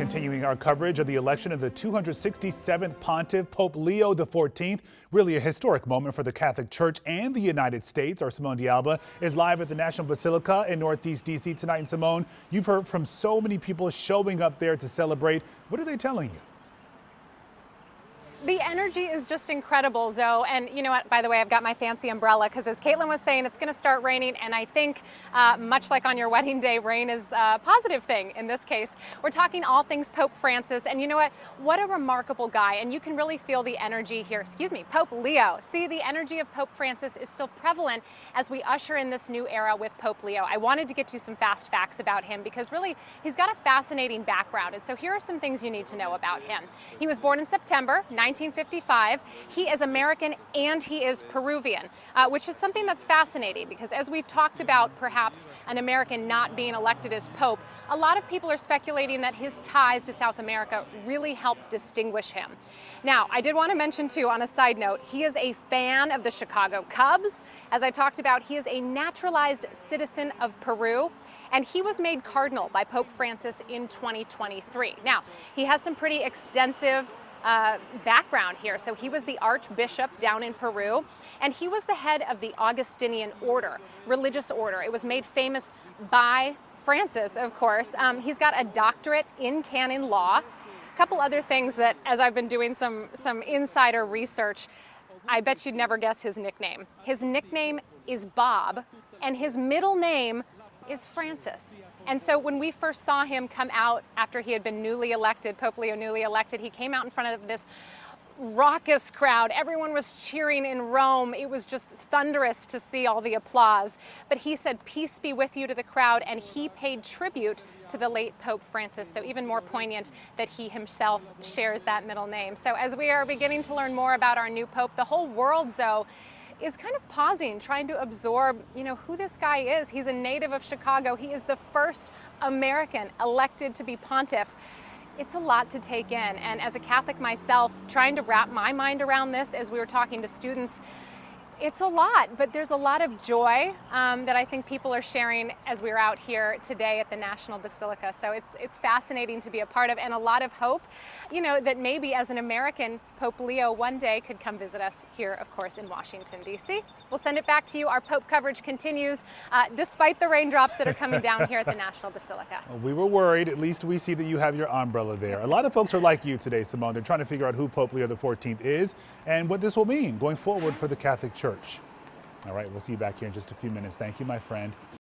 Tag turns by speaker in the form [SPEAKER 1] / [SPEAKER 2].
[SPEAKER 1] Continuing our coverage of the election of the 267th Pontiff, Pope Leo XIV. Really a historic moment for the Catholic Church and the United States. Our Simone D'Alba is live at the National Basilica in Northeast D.C. tonight. And Simone, you've heard from so many people showing up there to celebrate. What are they telling you?
[SPEAKER 2] The energy is just incredible, Zoe. And you know what, by the way, I've got my fancy umbrella because as Caitlin was saying, it's going to start raining. And I think much like on your wedding day, rain is a positive thing in this case. We're talking all things Pope Francis. And you know what a remarkable guy. And you can really feel the energy here. Excuse me, Pope Leo. See, the energy of Pope Francis is still prevalent as we usher in this new era with Pope Leo. I wanted to get you some fast facts about him because really he's got a fascinating background. And so here are some things you need to know about him. He was born in September 1955. He is American and he is Peruvian, which is something that's fascinating because as we've talked about perhaps an American not being elected as Pope, a lot of people are speculating that his ties to South America really helped distinguish him. Now, I did want to mention too, on a side note, he is a fan of the Chicago Cubs. As I talked about, he is a naturalized citizen of Peru. And he was made cardinal by Pope Francis in 2023. Now, he has some pretty extensive background here. So he was the Archbishop down in Peru, and he was the head of the Augustinian order, religious order. It was made famous by Francis, of course. He's got a doctorate in canon law. A couple other things that, as I've been doing some insider research, I bet you'd never guess his nickname. His nickname is Bob, and his middle name is Francis. And so when we first saw him come out after he had been newly elected, Pope Leo newly elected, he came out in front of this raucous crowd. Everyone was cheering in Rome. It was just thunderous to see all the applause. But he said, "Peace be with you" to the crowd, and he paid tribute to the late Pope Francis. So even more poignant that he himself shares that middle name. So as we are beginning to learn more about our new Pope, the whole world, Zoe, is kind of pausing, trying to absorb, who this guy is. He's a native of Chicago. He is the first American elected to be pontiff. It's a lot to take in. And as a Catholic myself, trying to wrap my mind around this as we were talking to students, it's a lot, but there's a lot of joy that I think people are sharing as we're out here today at the National Basilica. So it's fascinating to be a part of, and a lot of hope, that maybe as an American, Pope Leo one day could come visit us here, of course, in Washington, D.C. We'll send it back to you. Our Pope coverage continues despite the raindrops that are coming down here at the National Basilica.
[SPEAKER 1] Well, we were worried. At least we see that you have your umbrella there. A lot of folks are like you today, Simone. They're trying to figure out who Pope Leo XIV is and what this will mean going forward for the Catholic Church. All right, we'll see you back here in just a few minutes. Thank you, my friend.